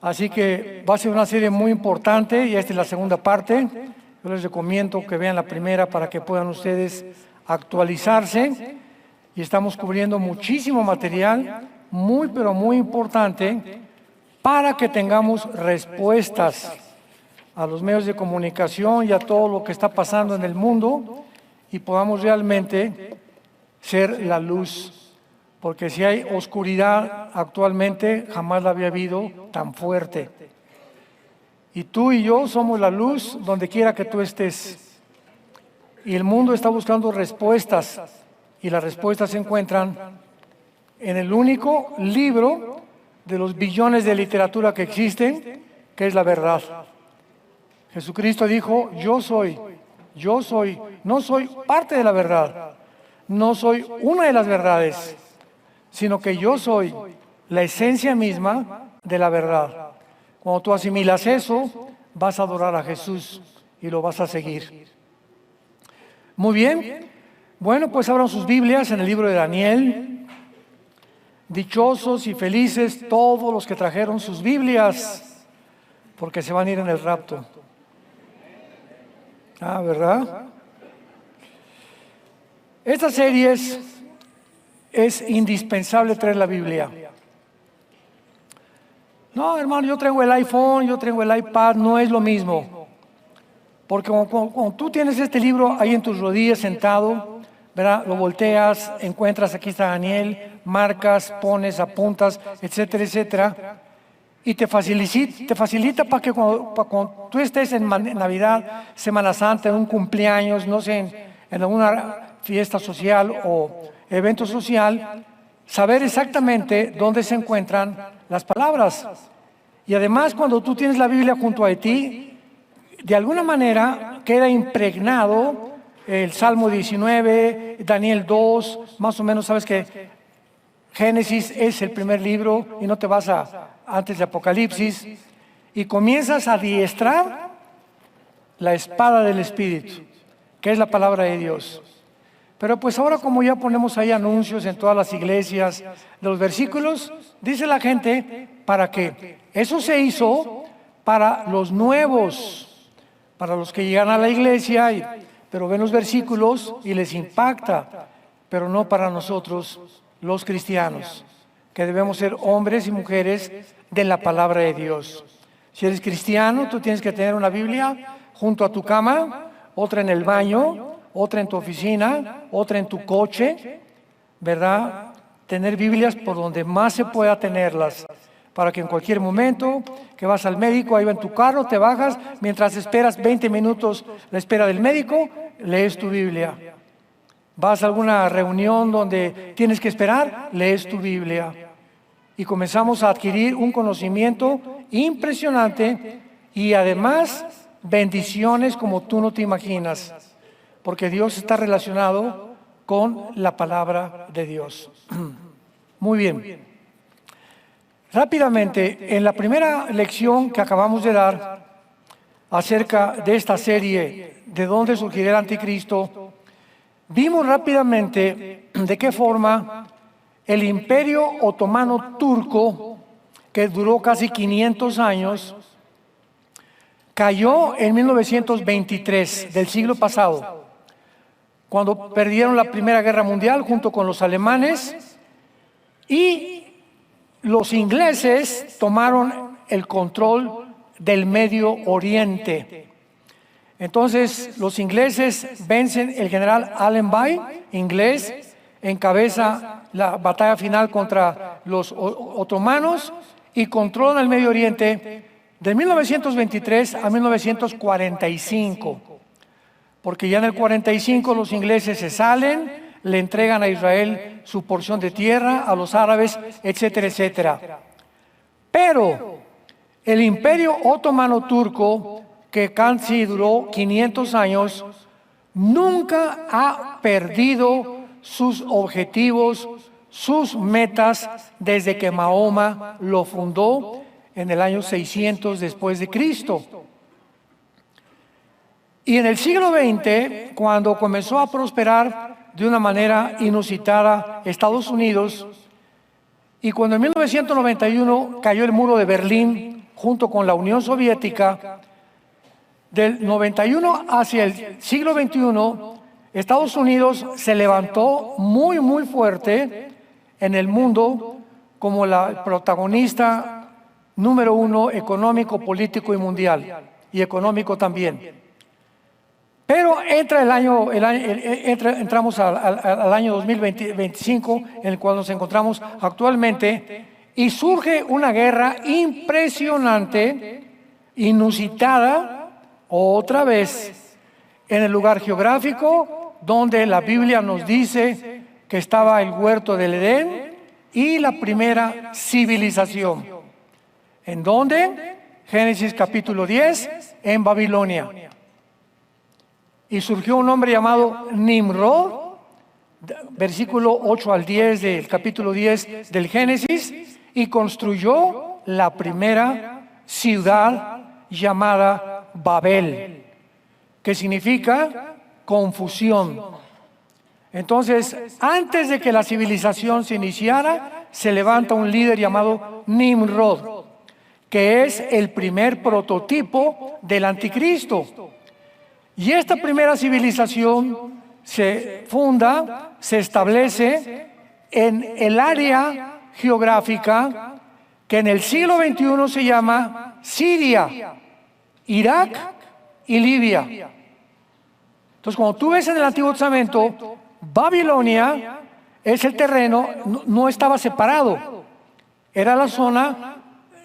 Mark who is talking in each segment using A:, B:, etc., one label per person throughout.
A: Así que va a ser una serie muy importante y esta es la segunda parte. Yo les recomiendo que vean la primera para que puedan ustedes actualizarse. Y estamos cubriendo muchísimo material, muy pero muy importante, para que tengamos respuestas a los medios de comunicación y a todo lo que está pasando en el mundo y podamos realmente ser la luz. Porque si hay oscuridad actualmente, jamás la había habido tan fuerte. Y tú y yo somos la luz donde quiera que tú estés. Y el mundo está buscando respuestas. Y las respuestas se encuentran en el único libro de los billones de literatura que existen, que es la verdad. Jesucristo dijo, yo soy, no soy parte de la verdad, no soy una de las verdades, sino que yo soy la esencia misma de la verdad. Cuando tú asimilas eso, vas a adorar a Jesús y lo vas a seguir. Muy bien, bueno, pues abran sus Biblias en el libro de Daniel. Dichosos y felices todos los que trajeron sus Biblias, porque se van a ir en el rapto. Ah, ¿verdad? Esta serie es indispensable traer la Biblia. No, hermano, yo traigo el iPhone, yo traigo el iPad, no es lo mismo. Porque cuando tú tienes este libro ahí en tus rodillas sentado, ¿verdad? Lo volteas, encuentras, aquí está Daniel, marcas, pones, apuntas, etcétera, etcétera. Y te facilita para que cuando tú estés en Navidad, Semana Santa, en un cumpleaños, no sé, en alguna fiesta social o evento social, saber exactamente dónde se encuentran las palabras. Y además, cuando tú tienes la Biblia junto a ti, de alguna manera queda impregnado el Salmo 19, Daniel 2, más o menos sabes que Génesis es el primer libro y no te vas antes de Apocalipsis, y comienzas a adiestrar la espada del Espíritu, que es la palabra de Dios. Pero pues ahora, como ya ponemos ahí anuncios en todas las iglesias, los versículos, dice la gente, ¿para qué? Eso se hizo para los nuevos, para los que llegan a la iglesia, pero ven los versículos y les impacta, pero no para nosotros, los cristianos, que debemos ser hombres y mujeres de la palabra de Dios. Si eres cristiano, tú tienes que tener una Biblia junto a tu cama, otra en el baño, otra en tu oficina, otra en tu coche, ¿verdad? Tener Biblias por donde más se pueda tenerlas, para que en cualquier momento que vas al médico, ahí va en tu carro, te bajas, mientras esperas 20 minutos la espera del médico, lees tu Biblia. Vas a alguna reunión donde tienes que esperar, lees tu Biblia. Y comenzamos a adquirir un conocimiento impresionante y además bendiciones como tú no te imaginas, porque Dios está relacionado con la palabra de Dios. Muy bien. Rápidamente, en la primera lección que acabamos de dar acerca de esta serie, de dónde surgirá el anticristo, vimos rápidamente de qué forma el Imperio Otomano Turco, que duró casi 500 años, cayó en 1923 del siglo pasado, cuando perdieron la Primera Guerra Mundial junto con los alemanes, y los ingleses tomaron el control del Medio Oriente. Entonces los ingleses vencen, el general Allenby, inglés, encabeza la batalla final contra los otomanos y controlan el Medio Oriente de 1923 a 1945, porque ya en el 45 los ingleses se salen, le entregan a Israel su porción de tierra, a los árabes, etcétera, etcétera. Pero el Imperio Otomano Turco, que casi duró 500 años, nunca ha perdido sus objetivos, sus metas, desde que Mahoma lo fundó en el año 600 después de Cristo. Y en el siglo XX, cuando comenzó a prosperar de una manera inusitada Estados Unidos, y cuando en 1991 cayó el muro de Berlín junto con la Unión Soviética, del 91 hacia el siglo XXI, Estados Unidos se levantó muy, muy fuerte en el mundo como la protagonista número uno económico, político y mundial, y económico también. Pero entramos al año 2025, en el cual nos encontramos actualmente, y surge una guerra impresionante, inusitada, otra vez, en el lugar geográfico donde la Biblia nos dice que estaba el huerto del Edén y la primera civilización. ¿En dónde? Génesis capítulo 10, en Babilonia. Y surgió un hombre llamado Nimrod, versículo 8 al 10 del capítulo 10 del Génesis, y construyó la primera ciudad llamada Babel, que significa confusión. Entonces, antes de que la civilización se iniciara, se levanta un líder llamado Nimrod, que es el primer prototipo del anticristo. Y esta primera civilización se funda, se establece en el área geográfica que en el siglo XXI se llama Siria, Irak y Libia. Entonces, cuando tú ves en el Antiguo Testamento, Babilonia es el terreno, no estaba separado. Era la zona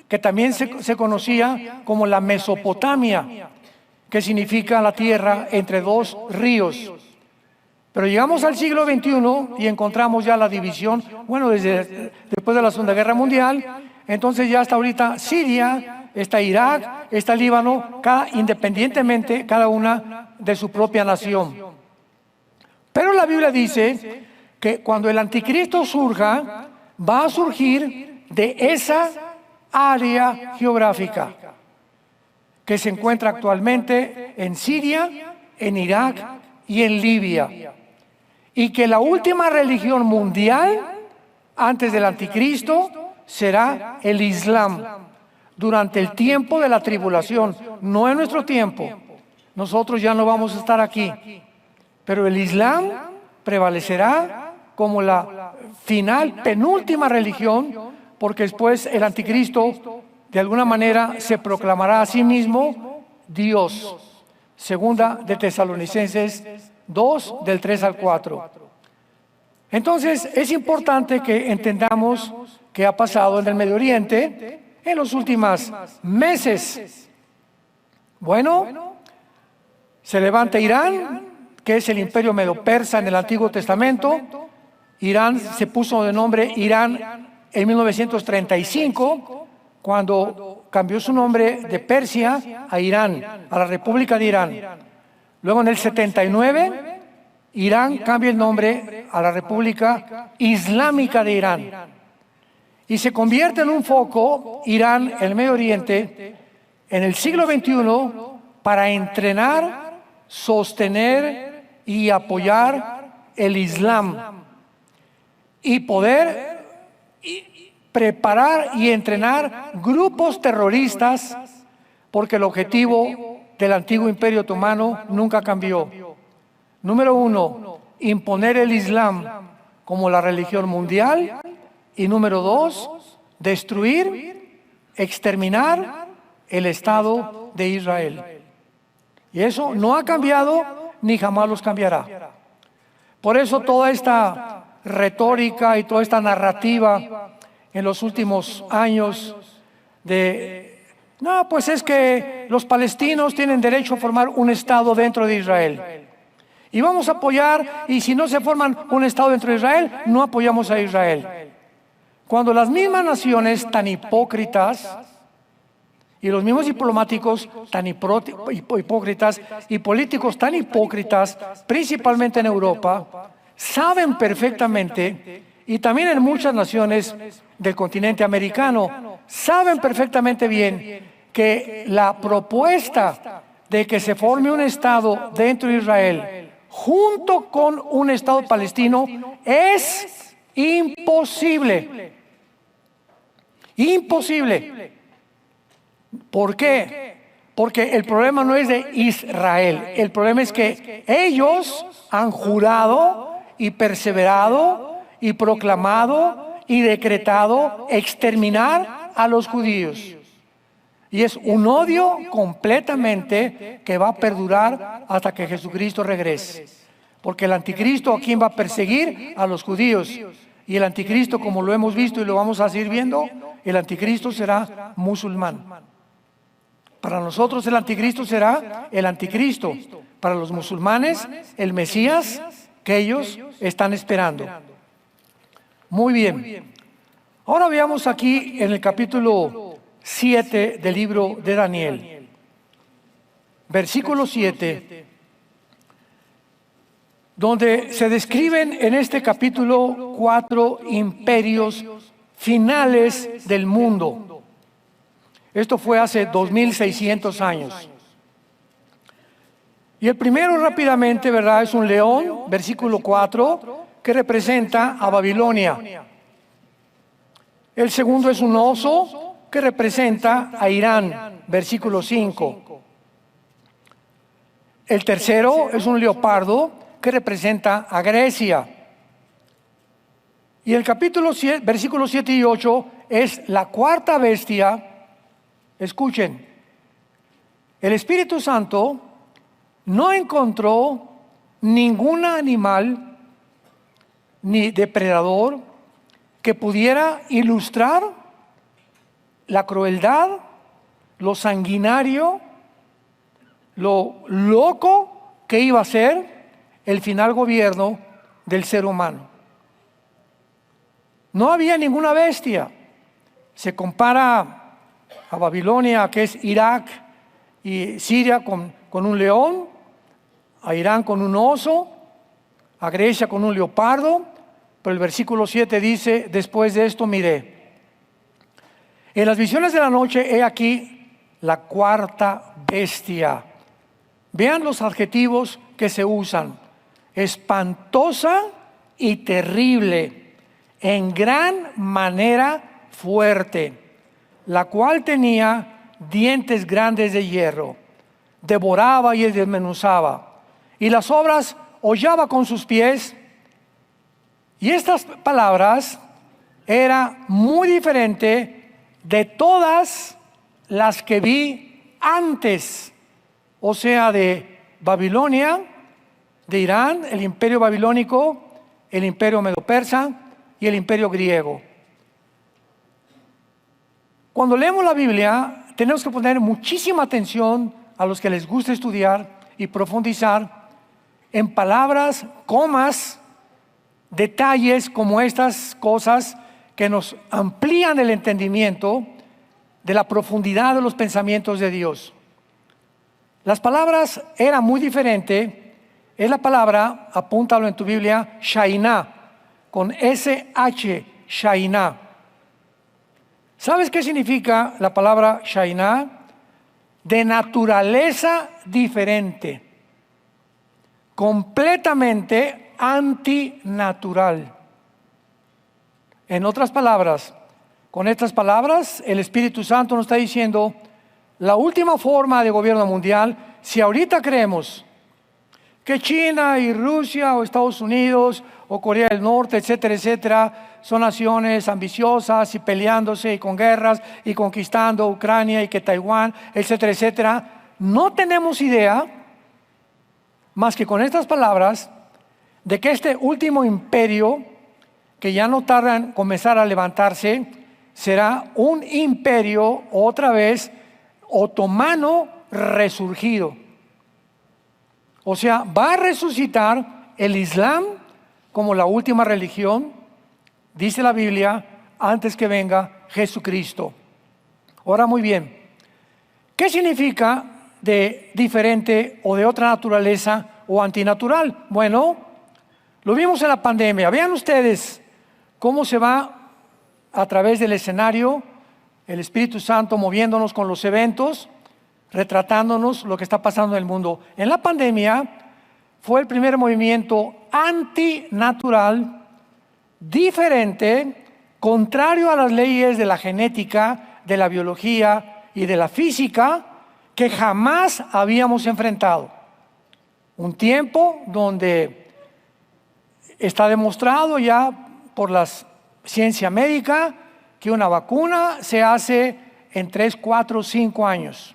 A: que también se conocía como la Mesopotamia, que significa la tierra entre dos ríos. Pero llegamos al siglo XXI y encontramos ya la división, bueno, después de la Segunda Guerra Mundial, entonces ya hasta ahorita Siria, está Irak, está Líbano, independientemente cada una de su propia nación. Pero la Biblia dice que cuando el anticristo surja, va a surgir de esa área geográfica que se encuentra actualmente en Siria, en Irak y en Libia. Y que la última religión mundial, antes del anticristo, será el Islam, durante el tiempo de la tribulación, no en nuestro tiempo. Nosotros ya no vamos a estar aquí, pero el Islam prevalecerá como la final, penúltima religión, porque después el anticristo de alguna manera se proclamará a sí mismo Dios. Segunda de Tesalonicenses 2, del 3 al 4. Entonces, es importante que entendamos qué ha pasado en el Medio Oriente en los últimos meses. Bueno, se levanta Irán, que es el imperio medo-persa en el Antiguo Testamento. Irán se puso de nombre Irán en 1935, cuando cambió su nombre de Persia a Irán, a la República de Irán. Luego en el 79, Irán cambia el nombre a la República Islámica de Irán. Y se convierte en un foco, Irán, el Medio Oriente, en el siglo XXI, para entrenar, sostener y apoyar el Islam. Y poder preparar y entrenar grupos terroristas, porque el objetivo del antiguo imperio otomano nunca cambió. Número 1, imponer el Islam como la religión mundial. Y número 2, destruir, exterminar el Estado de Israel. Y eso no ha cambiado ni jamás los cambiará. Por eso toda esta retórica y toda esta narrativa en los últimos años no, pues es que los palestinos tienen derecho a formar un Estado dentro de Israel. Y vamos a apoyar, y si no se forman un Estado dentro de Israel, no apoyamos a Israel. Cuando las mismas naciones tan hipócritas y los mismos diplomáticos tan hipócritas y políticos tan hipócritas, principalmente en Europa, saben perfectamente, y también en muchas naciones del continente americano, saben perfectamente bien que la propuesta de que se forme un Estado dentro de Israel junto con un Estado palestino es imposible. Imposible. ¿Por qué? Porque el problema no es de Israel. El problema es que ellos han jurado y perseverado y proclamado y decretado exterminar a los judíos. Y es un odio completamente que va a perdurar hasta que Jesucristo regrese. Porque el anticristo, ¿a quién va a perseguir? A los judíos. Y el anticristo, como lo hemos visto y lo vamos a seguir viendo, el anticristo será musulmán. Para nosotros el anticristo será el anticristo. Para los musulmanes, el Mesías que ellos están esperando. Muy bien. Ahora veamos aquí en el capítulo 7 del libro de Daniel. Versículo 7. Donde se describen en este capítulo 4 imperios finales del mundo. Esto fue hace 2600 años. Y el primero rápidamente, ¿verdad? Es un león, versículo 4, que representa a Babilonia. El segundo es un oso, que representa a Irán, versículo 5. El tercero es un leopardo, que representa a Grecia. Y el capítulo 7, versículos 7 y 8 es la cuarta bestia. Escuchen, el Espíritu Santo no encontró ningún animal ni depredador que pudiera ilustrar la crueldad, lo sanguinario, lo loco que iba a ser el final gobierno del ser humano. No había ninguna bestia. Se compara a Babilonia, que es Irak, y Siria con un león, a Irán con un oso, a Grecia con un leopardo, pero el versículo 7 dice, después de esto miré. En las visiones de la noche, he aquí la cuarta bestia. Vean los adjetivos que se usan. Espantosa y terrible, en gran manera fuerte, la cual tenía dientes grandes de hierro, devoraba y desmenuzaba, y las obras hollaba con sus pies. Y estas palabras era muy diferente de todas las que vi antes, o sea, de Babilonia, de Irán, el imperio babilónico, el imperio medo-persa y el imperio griego. Cuando leemos la Biblia, tenemos que poner muchísima atención a los que les gusta estudiar y profundizar en palabras, comas, detalles como estas cosas que nos amplían el entendimiento de la profundidad de los pensamientos de Dios. Las palabras eran muy diferentes. Es la palabra, apúntalo en tu Biblia, Shainá, con SH, Shainá. ¿Sabes qué significa la palabra Shainá? De naturaleza diferente, completamente antinatural. En otras palabras, con estas palabras, el Espíritu Santo nos está diciendo, la última forma de gobierno mundial, si ahorita creemos que China y Rusia o Estados Unidos o Corea del Norte, etcétera, etcétera, son naciones ambiciosas y peleándose y con guerras y conquistando Ucrania y que Taiwán, etcétera, etcétera, no tenemos idea más que con estas palabras de que este último imperio, que ya no tarda en comenzar a levantarse, será un imperio otra vez otomano resurgido. O sea, va a resucitar el Islam como la última religión, dice la Biblia, antes que venga Jesucristo. Ahora muy bien, ¿qué significa de diferente o de otra naturaleza o antinatural? Bueno, lo vimos en la pandemia. Vean ustedes cómo se va a través del escenario el Espíritu Santo moviéndonos con los eventos, retratándonos lo que está pasando en el mundo. En la pandemia fue el primer movimiento antinatural, diferente, contrario a las leyes de la genética, de la biología y de la física que jamás habíamos enfrentado. Un tiempo donde está demostrado ya por la ciencia médica que una vacuna se hace en 3, 4, 5 años.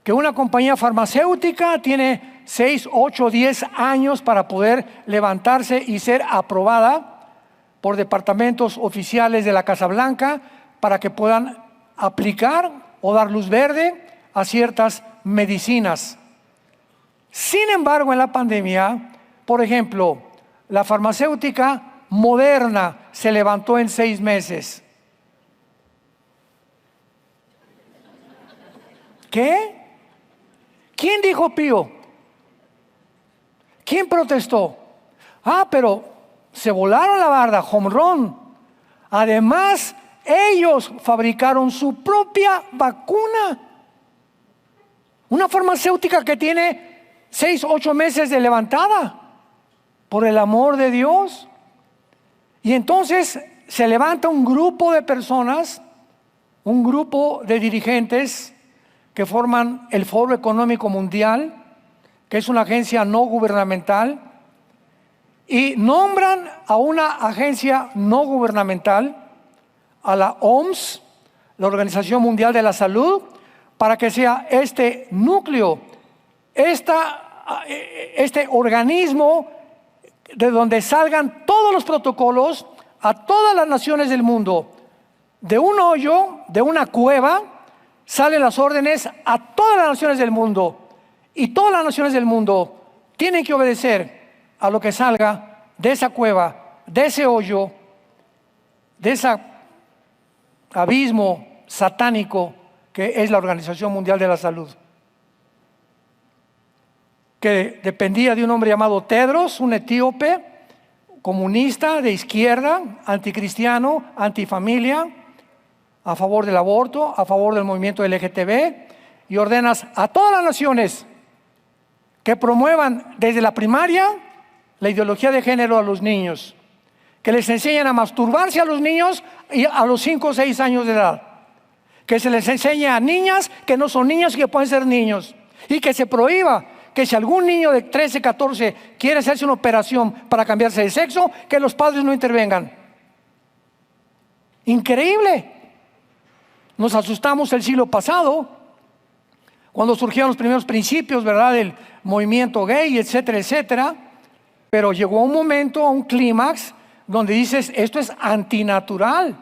A: Que una compañía farmacéutica tiene 6, 8, 10 años para poder levantarse y ser aprobada por departamentos oficiales de la Casa Blanca para que puedan aplicar o dar luz verde a ciertas medicinas. Sin embargo, en la pandemia, por ejemplo, la farmacéutica Moderna se levantó en 6 meses. ¿Qué? ¿Quién dijo pío? ¿Quién protestó? Pero se volaron la barda, home run. Además, ellos fabricaron su propia vacuna. Una farmacéutica que tiene 6, 8 meses de levantada, por el amor de Dios. Y entonces se levanta un grupo de personas, un grupo de dirigentes que forman el Foro Económico Mundial, que es una agencia no gubernamental, y nombran a una agencia no gubernamental, a la OMS, la Organización Mundial de la Salud, para que sea este núcleo, este organismo de donde salgan todos los protocolos a todas las naciones del mundo. De un hoyo, de una cueva, salen las órdenes a todas las naciones del mundo. Y todas las naciones del mundo tienen que obedecer a lo que salga de esa cueva, de ese hoyo, de ese abismo satánico que es la Organización Mundial de la Salud, que dependía de un hombre llamado Tedros, un etíope, comunista, de izquierda, anticristiano, antifamilia, a favor del aborto, a favor del movimiento LGTB, y ordenas a todas las naciones que promuevan desde la primaria la ideología de género a los niños, que les enseñen a masturbarse a los niños y a los 5 o 6 años de edad, que se les enseñe a niñas que no son niños y que pueden ser niños, y que se prohíba que si algún niño de 13, 14 quiere hacerse una operación para cambiarse de sexo, que los padres no intervengan. Increíble. Nos asustamos el siglo pasado cuando surgieron los primeros principios, ¿verdad?, del movimiento gay, etcétera, etcétera. Pero llegó un momento, un clímax, donde dices, esto es antinatural.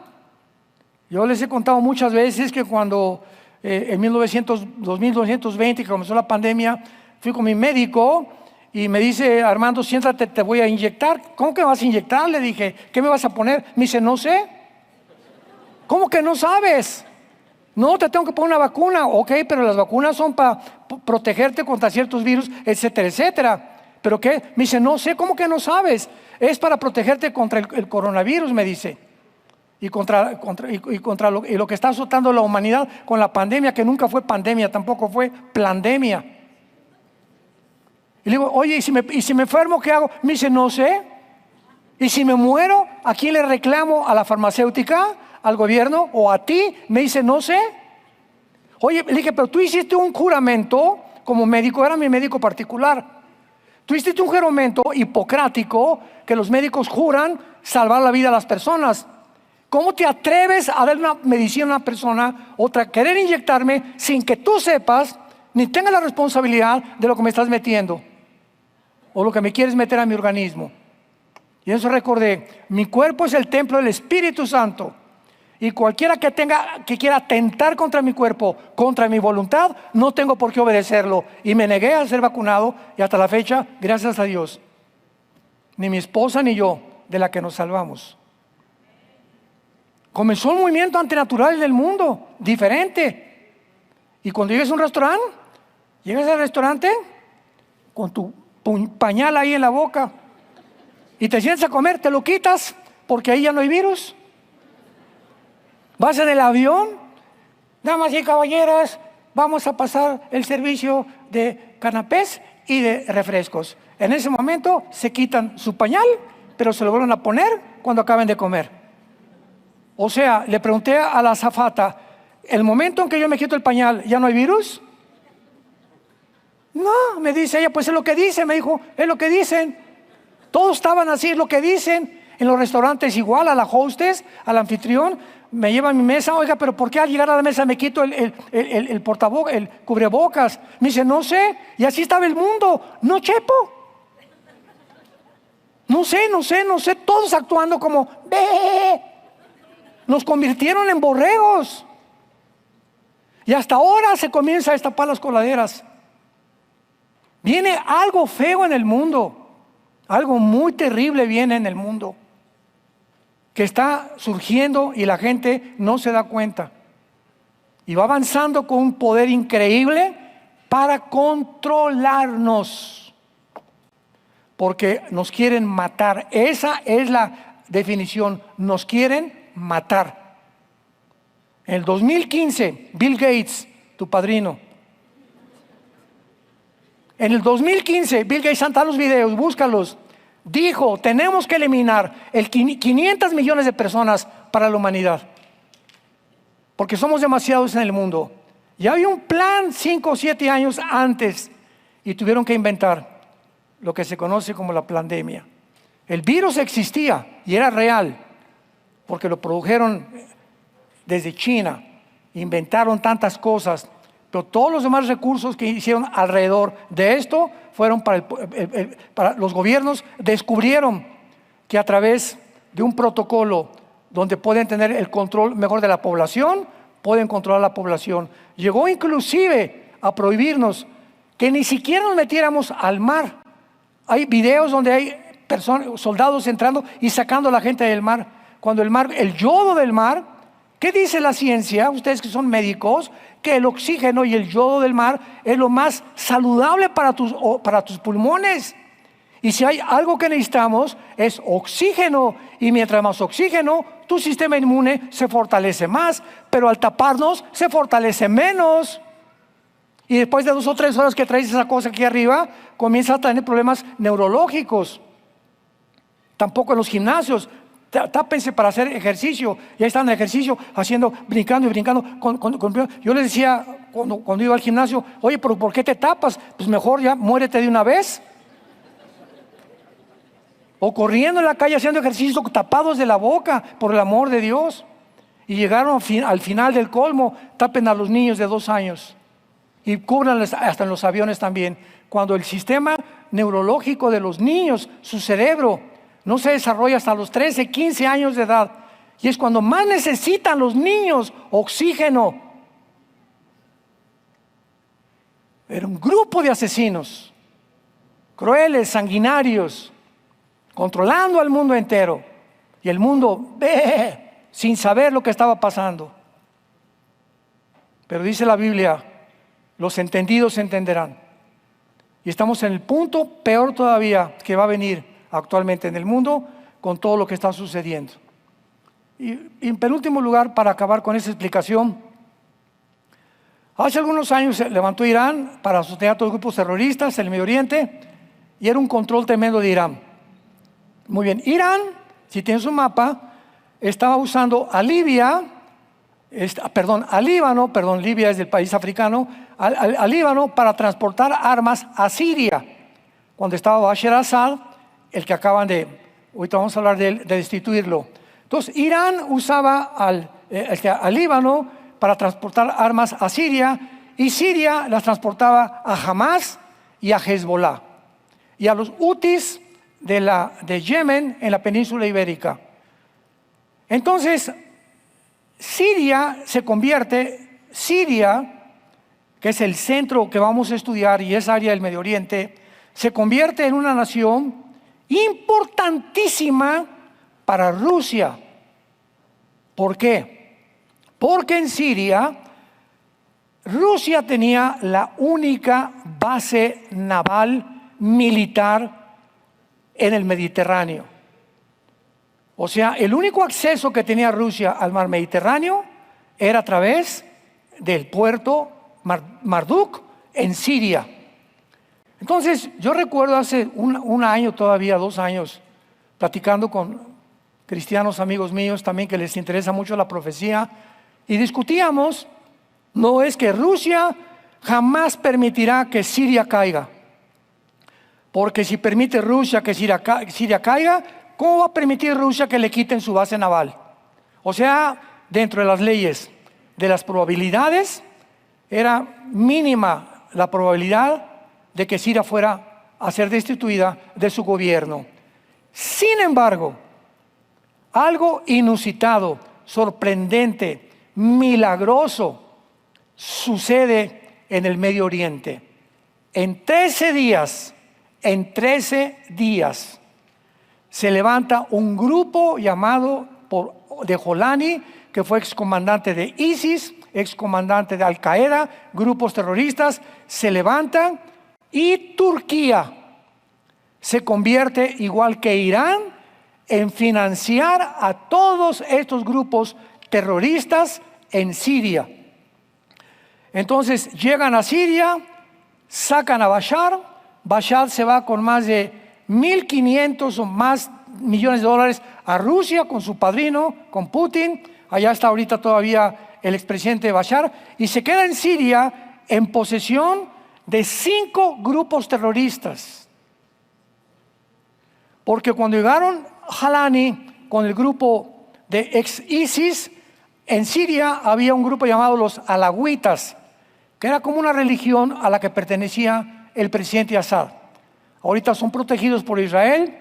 A: Yo les he contado muchas veces que cuando en 1920, que comenzó la pandemia, fui con mi médico y me dice, Armando, siéntate, te voy a inyectar. ¿Cómo que me vas a inyectar? Le dije, ¿qué me vas a poner? Me dice, no sé. ¿Cómo que no sabes? No, te tengo que poner una vacuna. Ok, pero las vacunas son para protegerte contra ciertos virus, etcétera, etcétera. ¿Pero qué? Me dice, no sé. ¿Cómo que no sabes? Es para protegerte contra el coronavirus, me dice. Y contra lo que está azotando la humanidad con la pandemia, que nunca fue pandemia, tampoco fue plandemia. Y le digo, oye, ¿y si me enfermo, qué hago? Me dice, no sé. ¿Y si me muero, a quién le reclamo? ¿A la farmacéutica? ¿Al gobierno? ¿O a ti? Me dice, no sé. Oye, le dije, pero tú hiciste un juramento como médico, era mi médico particular. Tú hiciste un juramento hipocrático que los médicos juran salvar la vida a las personas. ¿Cómo te atreves a dar una medicina a una persona, otra, querer inyectarme sin que tú sepas ni tengas la responsabilidad de lo que me estás metiendo o lo que me quieres meter a mi organismo? Y eso recordé, mi cuerpo es el templo del Espíritu Santo. Y cualquiera que quiera atentar contra mi cuerpo, contra mi voluntad, no tengo por qué obedecerlo. Y me negué a ser vacunado y hasta la fecha, gracias a Dios, ni mi esposa ni yo, de la que nos salvamos. Comenzó un movimiento antinatural del mundo, diferente. Y cuando llegas a un restaurante, llegas al restaurante con tu pañal ahí en la boca y te sientas a comer, te lo quitas porque ahí ya no hay virus. Vas en el avión, damas y caballeros, vamos a pasar el servicio de canapés y de refrescos. En ese momento se quitan su pañal, pero se lo vuelven a poner cuando acaben de comer. O sea, le pregunté a la azafata, el momento en que yo me quito el pañal, ¿ya no hay virus? No, me dice ella, pues es lo que dicen, me dijo, es lo que dicen. Todos estaban así, es lo que dicen. En los restaurantes igual, a la hostess, al anfitrión, me lleva a mi mesa, oiga, pero ¿por qué al llegar a la mesa me quito el cubrebocas? Me dice, no sé, y así estaba el mundo, no, Chepo. No sé, todos actuando como, ¡bé! Nos convirtieron en borregos. Y hasta ahora se comienza a destapar las coladeras. Viene algo feo en el mundo, algo muy terrible viene en el mundo, que está surgiendo y la gente no se da cuenta. Y va avanzando con un poder increíble para controlarnos. Porque nos quieren matar. Esa es la definición. Nos quieren matar. En el 2015, Bill Gates, tu padrino. En el 2015, Bill Gates, están los videos, búscalos. Dijo, tenemos que eliminar 500 millones de personas para la humanidad. Porque somos demasiados en el mundo. Ya había un plan 5 o 7 años antes y tuvieron que inventar lo que se conoce como la pandemia. El virus existía y era real, porque lo produjeron desde China, inventaron tantas cosas, pero todos los demás recursos que hicieron alrededor de esto fueron para los gobiernos. Descubrieron que a través de un protocolo donde pueden tener el control mejor de la población, pueden controlar la población. Llegó inclusive a prohibirnos que ni siquiera nos metiéramos al mar. Hay videos donde hay soldados entrando y sacando a la gente del mar. Cuando el yodo del mar, ¿qué dice la ciencia? Ustedes que son médicos, que el oxígeno y el yodo del mar es lo más saludable para tus pulmones. Y si hay algo que necesitamos es oxígeno, y mientras más oxígeno, tu sistema inmune se fortalece más, pero al taparnos se fortalece menos. Y después de 2 o 3 horas que traes esa cosa aquí arriba, comienzas a tener problemas neurológicos. Tampoco en los gimnasios. Tápense para hacer ejercicio. Ya están en ejercicio, brincando y brincando. Yo les decía cuando iba al gimnasio, oye, pero ¿por qué te tapas? Pues mejor ya muérete de una vez. O corriendo en la calle haciendo ejercicio tapados de la boca, por el amor de Dios. Y llegaron al final del colmo, tapen a los niños de 2 años. Y cúbranles hasta en los aviones también. Cuando el sistema neurológico de los niños, su cerebro, no se desarrolla hasta los 13, 15 años de edad. Y es cuando más necesitan los niños oxígeno. Era un grupo de asesinos, crueles, sanguinarios, controlando al mundo entero. Y el mundo sin saber lo que estaba pasando. Pero dice la Biblia, los entendidos entenderán. Y estamos en el punto peor todavía que va a venir actualmente en el mundo con todo lo que está sucediendo. Y en penúltimo lugar, para acabar con esa explicación, hace algunos años se levantó Irán para sostener a todos los grupos terroristas en el Medio Oriente, y era un control tremendo de Irán. Muy bien, Irán, si tienes un mapa, estaba usando a Líbano, Libia es del país africano, a Líbano para transportar armas a Siria, cuando estaba Bashar al-Assad, el que ahorita vamos a hablar de él, de destituirlo. Entonces, Irán usaba al Líbano para transportar armas a Siria, y Siria las transportaba a Hamas y a Hezbollah, y a los Hutis de Yemen en la península ibérica. Entonces, Siria, que es el centro que vamos a estudiar y es área del Medio Oriente, se convierte en una nación importantísima para Rusia. ¿Por qué? Porque en Siria, Rusia tenía la única base naval militar en el Mediterráneo. O sea, el único acceso que tenía Rusia al mar Mediterráneo era a través del puerto Marduk en Siria. Entonces, yo recuerdo hace un año todavía, 2 años, platicando con cristianos amigos míos también que les interesa mucho la profecía, y discutíamos no es que Rusia jamás permitirá que Siria caiga. Porque si permite Rusia que Siria caiga, ¿cómo va a permitir Rusia que le quiten su base naval? O sea, dentro de las leyes de las probabilidades, era mínima la probabilidad de que Siria fuera a ser destituida de su gobierno. Sin embargo, algo inusitado, sorprendente, milagroso sucede en el Medio Oriente. En 13 días se levanta un grupo llamado de Jolani, que fue excomandante de ISIS, excomandante de Al Qaeda, grupos terroristas, se levantan y Turquía se convierte, igual que Irán, en financiar a todos estos grupos terroristas en Siria. Entonces llegan a Siria, sacan a Bashar. Bashar se va con más de 1.500 o más millones de dólares a Rusia con su padrino, con Putin. Allá está ahorita todavía el expresidente Bashar, y se queda en Siria en posesión de 5 grupos terroristas. Porque cuando llegaron Jalani con el grupo de ex-ISIS, en Siria había un grupo llamado los alawitas, que era como una religión a la que pertenecía el presidente Assad. Ahorita son protegidos por Israel.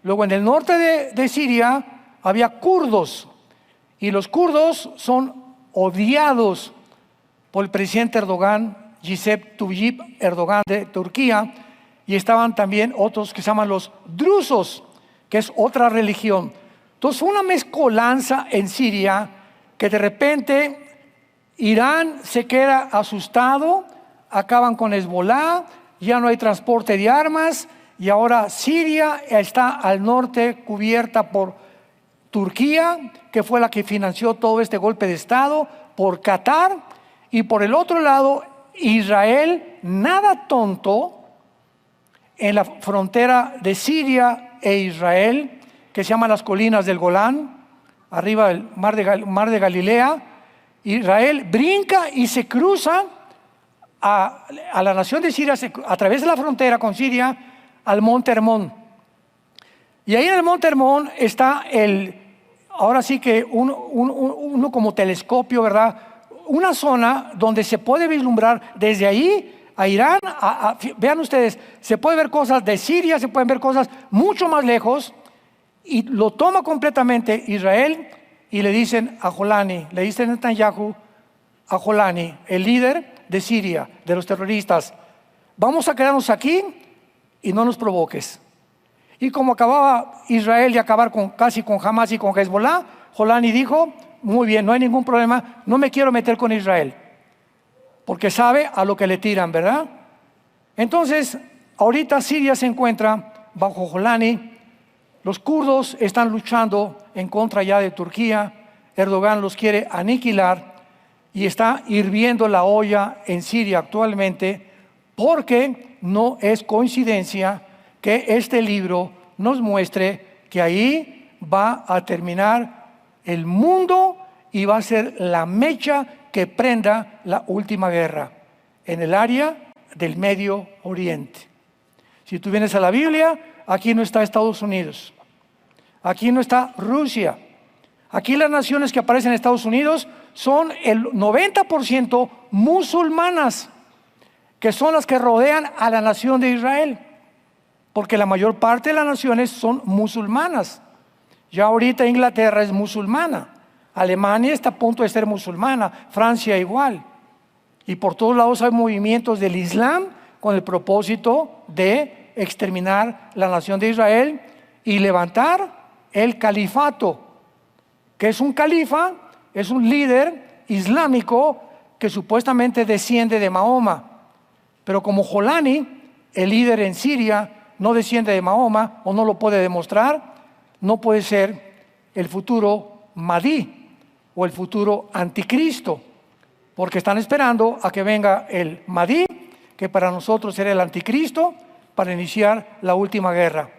A: Luego en el norte de Siria había kurdos, y los kurdos son odiados por el presidente Erdogan, Recep Tayyip Erdogan de Turquía, y estaban también otros que se llaman los drusos, que es otra religión. Entonces fue una mezcolanza en Siria que de repente Irán se queda asustado, acaban con Hezbolá, ya no hay transporte de armas, y ahora Siria está al norte cubierta por Turquía, que fue la que financió todo este golpe de Estado, por Qatar, y por el otro lado Israel, nada tonto, en la frontera de Siria e Israel, que se llaman las colinas del Golán, arriba del mar de Galilea. Israel brinca y se cruza a la nación de Siria, a través de la frontera con Siria, al monte Hermón. Y ahí en el monte Hermón está ahora sí que uno como telescopio, ¿verdad? Una zona donde se puede vislumbrar desde ahí a Irán. Vean ustedes, se puede ver cosas de Siria, se pueden ver cosas mucho más lejos, y lo toma completamente Israel, y le dicen a Jolani, le dicen a Netanyahu, a Jolani, el líder de Siria, de los terroristas: vamos a quedarnos aquí y no nos provoques. Y como acababa Israel de acabar casi con Hamas y con Hezbollah, Jolani dijo: muy bien, no hay ningún problema, no me quiero meter con Israel, porque sabe a lo que le tiran, ¿verdad? Entonces, ahorita Siria se encuentra bajo Jolani. Los kurdos están luchando en contra ya de Turquía. Erdogan los quiere aniquilar, y está hirviendo la olla en Siria actualmente, porque no es coincidencia que este libro nos muestre que ahí va a terminar el mundo y va a ser la mecha que prenda la última guerra en el área del Medio Oriente. Si tú vienes a la Biblia, aquí no está Estados Unidos, aquí no está Rusia. Aquí las naciones que aparecen en Estados Unidos son el 90% musulmanas, que son las que rodean a la nación de Israel, porque la mayor parte de las naciones son musulmanas. Ya ahorita Inglaterra es musulmana, Alemania está a punto de ser musulmana, Francia igual. Y por todos lados hay movimientos del Islam con el propósito de exterminar la nación de Israel y levantar el califato, que es un califa, es un líder islámico que supuestamente desciende de Mahoma. Pero como Jolani, el líder en Siria, no desciende de Mahoma o no lo puede demostrar, no puede ser el futuro Mahdi o el futuro anticristo, porque están esperando a que venga el Mahdi, que para nosotros será el anticristo, para iniciar la última guerra.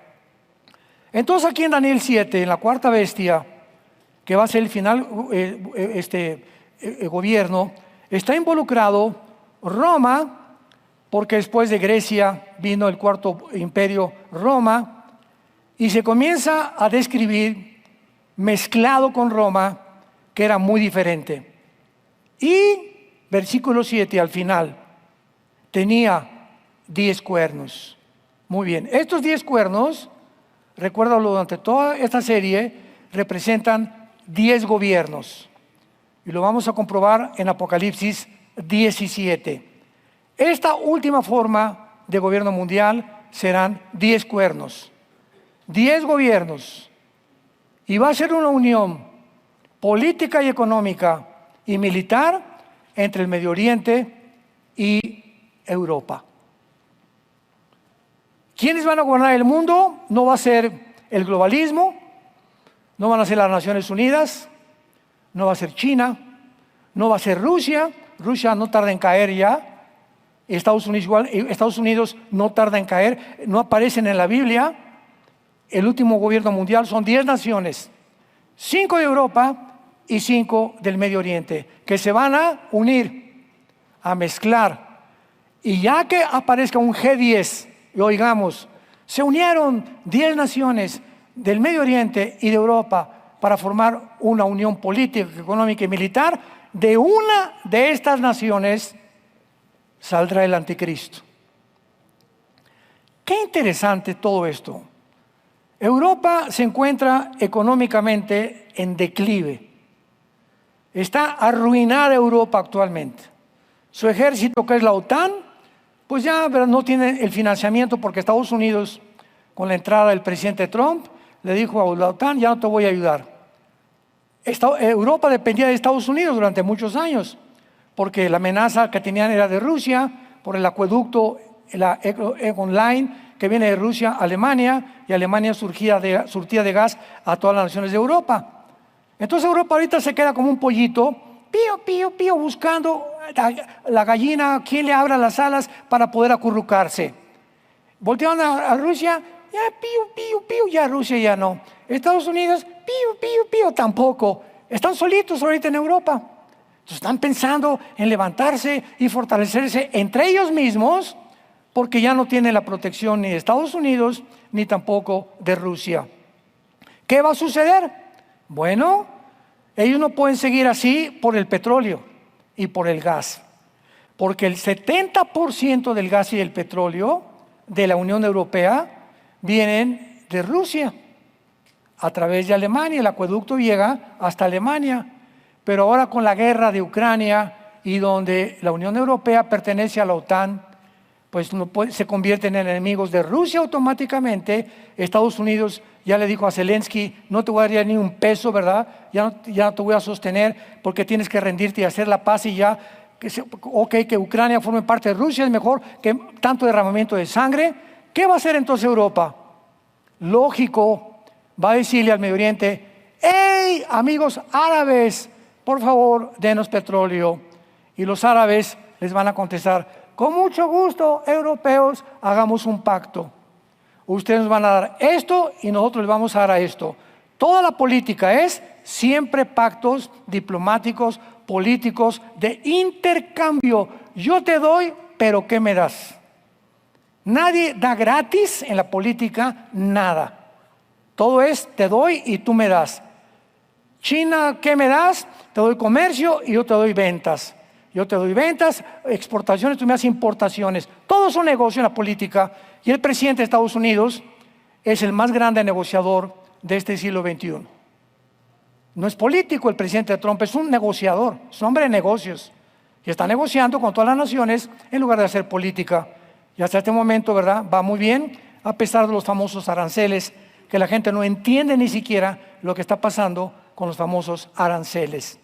A: Entonces aquí en Daniel 7, en la cuarta bestia, que va a ser el final gobierno, Está involucrado Roma, porque después de Grecia vino el cuarto imperio, Roma, y se comienza a describir mezclado con Roma, que era muy diferente. Y versículo 7 al final, tenía 10 cuernos. Muy bien, estos 10 cuernos, recuérdalo durante toda esta serie, representan 10 gobiernos. Y lo vamos a comprobar en Apocalipsis 17. Esta última forma de gobierno mundial serán 10 cuernos, 10 gobiernos. Y va a ser una unión política y económica y militar entre el Medio Oriente y Europa. ¿Quiénes van a gobernar el mundo? No va a ser el globalismo, no van a ser las Naciones Unidas, no va a ser China, no va a ser Rusia. Rusia no tarda en caer ya. Estados Unidos no tarda en caer, no aparecen en la Biblia. El último gobierno mundial son 10 naciones, 5 de Europa y 5 del Medio Oriente, que se van a unir, a mezclar. Y ya que aparezca un G10, y oigamos, se unieron 10 naciones del Medio Oriente y de Europa para formar una unión política, económica y militar, de una de estas naciones saldrá el anticristo. Qué interesante todo esto. Europa se encuentra económicamente en declive. Está arruinada Europa actualmente. Su ejército, que es la OTAN, pues ya no tiene el financiamiento, porque Estados Unidos, con la entrada del presidente Trump, le dijo a la OTAN: ya no te voy a ayudar. Europa dependía de Estados Unidos durante muchos años, porque la amenaza que tenían era de Rusia, por el acueducto, la Egon Line, que viene de Rusia a Alemania, y Alemania surtía de gas a todas las naciones de Europa. Entonces Europa ahorita se queda como un pollito, pío, pío, pío, buscando la gallina, quien le abra las alas para poder acurrucarse. Voltearon a Rusia, ya pío, pío, pío, ya Rusia ya no. Estados Unidos, pío, pío, pío, tampoco. Están solitos ahorita en Europa. Entonces están pensando en levantarse y fortalecerse entre ellos mismos, porque ya no tienen la protección ni de Estados Unidos ni tampoco de Rusia. ¿Qué va a suceder? Bueno, ellos no pueden seguir así por el petróleo y por el gas, porque el 70% del gas y del petróleo de la Unión Europea vienen de Rusia a través de Alemania. El acueducto llega hasta Alemania, pero ahora con la guerra de Ucrania, y donde la Unión Europea pertenece a la OTAN, pues se convierten en enemigos de Rusia automáticamente. Estados Unidos ya le dijo a Zelensky: no te voy a dar ni un peso, ¿verdad? Ya no te voy a sostener, porque tienes que rendirte y hacer la paz, y ya, que Ucrania forme parte de Rusia es mejor que tanto derramamiento de sangre. ¿Qué va a hacer entonces Europa? Lógico, va a decirle al Medio Oriente: ¡hey, amigos árabes, por favor, denos petróleo! Y los árabes les van a contestar: con mucho gusto, europeos, hagamos un pacto. Ustedes nos van a dar esto y nosotros les vamos a dar a esto. Toda la política es siempre pactos diplomáticos, políticos, de intercambio. Yo te doy, pero ¿qué me das? Nadie da gratis en la política nada. Todo es te doy y tú me das. China, ¿qué me das? Te doy comercio y yo te doy ventas. Yo te doy ventas, exportaciones, tú me das importaciones. Todo es un negocio en la política. Y el presidente de Estados Unidos es el más grande negociador de este siglo XXI. No es político el presidente Trump, es un negociador, es un hombre de negocios. Y está negociando con todas las naciones en lugar de hacer política. Y hasta este momento, ¿verdad?, va muy bien, a pesar de los famosos aranceles, que la gente no entiende ni siquiera lo que está pasando con los famosos aranceles.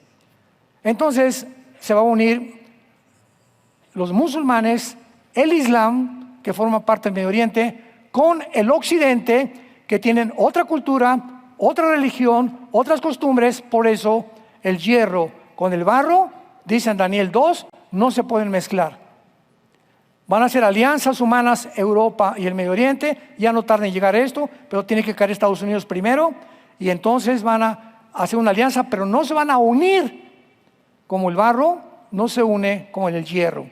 A: Entonces se va a unir los musulmanes, el Islam, que forma parte del Medio Oriente, con el Occidente, que tienen otra cultura, otra religión, otras costumbres. Por eso el hierro con el barro, dice en Daniel 2, no se pueden mezclar. Van a hacer alianzas humanas Europa y el Medio Oriente. Ya no tarda en llegar esto, pero tiene que caer Estados Unidos primero, y entonces van a hacer una alianza, pero no se van a unir como el barro no se une con el hierro,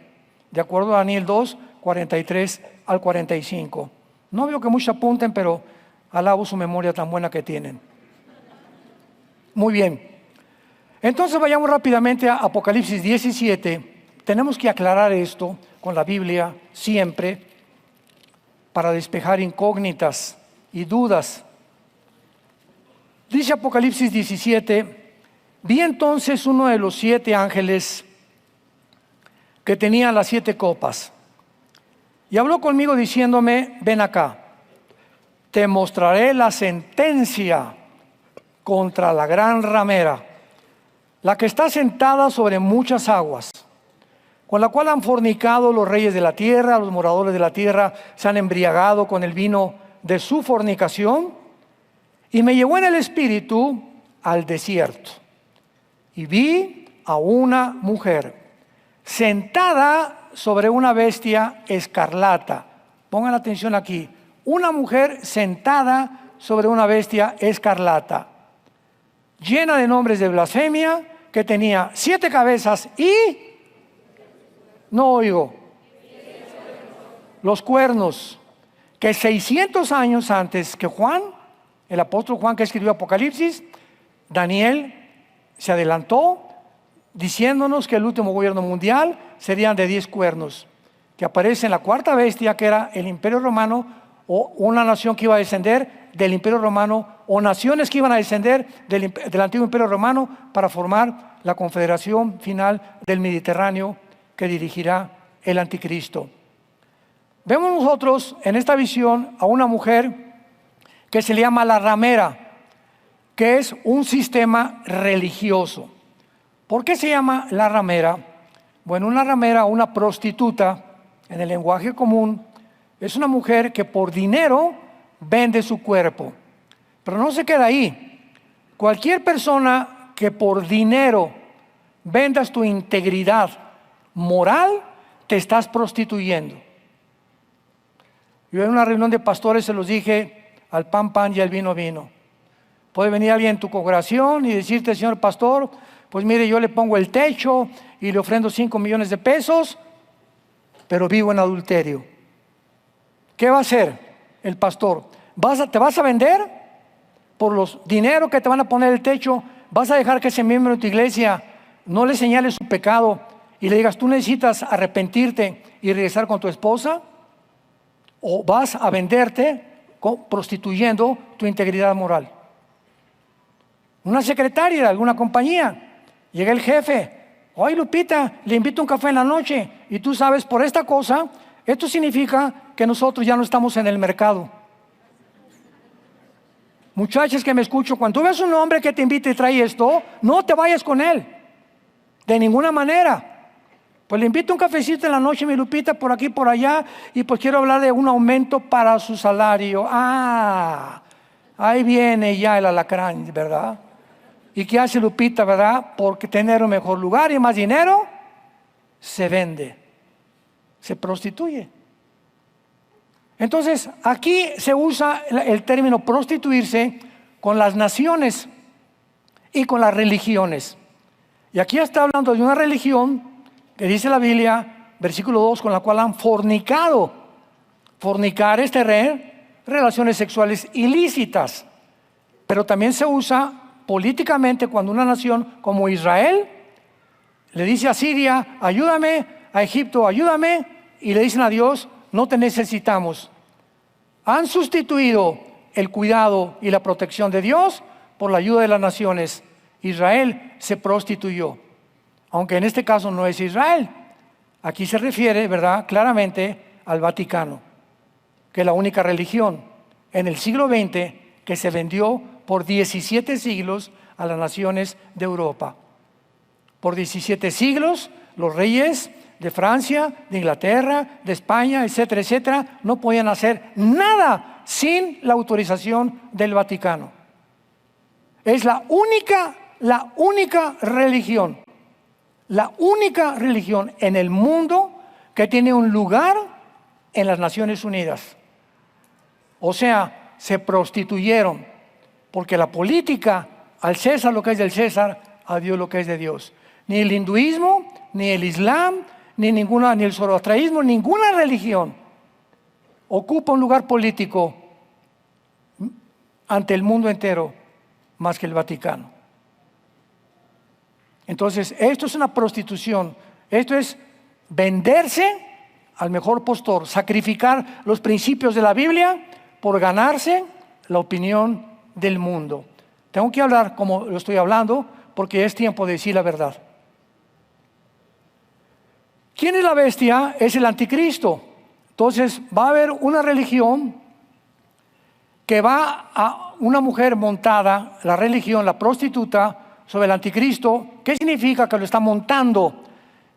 A: de acuerdo a Daniel 2, 43 al 45. No veo que muchos apunten, pero alabo su memoria tan buena que tienen. Muy bien. Entonces vayamos rápidamente a Apocalipsis 17. Tenemos que aclarar esto con la Biblia siempre para despejar incógnitas y dudas. Dice Apocalipsis 17: vi entonces uno de los 7 ángeles que tenía las 7 copas, y habló conmigo diciéndome: ven acá, te mostraré la sentencia contra la gran ramera, la que está sentada sobre muchas aguas, con la cual han fornicado los reyes de la tierra. Los moradores de la tierra se han embriagado con el vino de su fornicación. Y me llevó en el espíritu al desierto, y vi a una mujer sentada sobre una bestia escarlata. Pongan atención aquí, una mujer sentada sobre una bestia escarlata, llena de nombres de blasfemia, que tenía 7 cabezas y... no oigo. Los cuernos, que 600 años antes que Juan, el apóstol Juan que escribió Apocalipsis, Daniel se adelantó diciéndonos que el último gobierno mundial serían de 10 cuernos, que aparece en la 4ª bestia, que era el Imperio Romano, o una nación que iba a descender del Imperio Romano, o naciones que iban a descender del antiguo Imperio Romano para formar la confederación final del Mediterráneo que dirigirá el anticristo. Vemos nosotros en esta visión a una mujer que se le llama la ramera, que es un sistema religioso. ¿Por qué se llama la ramera? Bueno, una ramera, una prostituta, en el lenguaje común, es una mujer que por dinero vende su cuerpo. Pero no se queda ahí. Cualquier persona que por dinero vendas tu integridad moral, te estás prostituyendo. Yo en una reunión de pastores se los dije: al pan, pan y al vino, vino. Puede venir alguien en tu congregación y decirte: señor pastor, pues mire, yo le pongo el techo y le ofrendo 5 millones de pesos, pero vivo en adulterio. ¿Qué va a hacer el pastor? ¿Te vas a vender por los dinero que te van a poner el techo? ¿Vas a dejar que ese miembro de tu iglesia no le señale su pecado y le digas: tú necesitas arrepentirte y regresar con tu esposa? ¿O vas a venderte prostituyendo tu integridad moral? Una secretaria de alguna compañía, llega el jefe: oye Lupita, le invito a un café en la noche, y tú sabes, por esta cosa, esto significa que nosotros ya no estamos en el mercado. Muchachas que me escucho, cuando tú ves un hombre que te invita y trae esto, no te vayas con él, de ninguna manera. Pues le invito a un cafecito en la noche, mi Lupita, por aquí, por allá, y pues quiero hablar de un aumento para su salario. Ahí viene ya el alacrán, ¿verdad? ¿Y qué hace Lupita, verdad? Porque tener un mejor lugar y más dinero, se vende, se prostituye. Entonces, aquí se usa el término prostituirse con las naciones y con las religiones. Y aquí está hablando de una religión que dice la Biblia, versículo 2, con la cual han fornicado. Fornicar es tener relaciones sexuales ilícitas, pero también se usa políticamente cuando una nación como Israel le dice a Siria: ayúdame, a Egipto: ayúdame, y le dicen a Dios: no te necesitamos. Han sustituido el cuidado y la protección de Dios por la ayuda de las naciones. Israel se prostituyó, aunque en este caso no es Israel. Aquí se refiere, ¿verdad?, claramente al Vaticano, que es la única religión en el siglo XX que se vendió por 17 siglos a las naciones de Europa. Por 17 siglos, los reyes de Francia, de Inglaterra, de España, etcétera, etcétera, no podían hacer nada sin la autorización del Vaticano. Es la única religión en el mundo que tiene un lugar en las Naciones Unidas. O sea, se prostituyeron, porque la política, al César lo que es del César, a Dios lo que es de Dios. Ni el hinduismo, ni el Islam, ni el zoroastrianismo, ninguna religión ocupa un lugar político ante el mundo entero más que el Vaticano. Entonces, esto es una prostitución, esto es venderse al mejor postor, sacrificar los principios de la Biblia por ganarse la opinión del mundo. Tengo que hablar como lo estoy hablando porque es tiempo de decir la verdad. ¿Quién es la bestia? Es el anticristo. Entonces va a haber una religión que va a una mujer montada, la religión, la prostituta, sobre el anticristo. ¿Qué significa que lo está montando?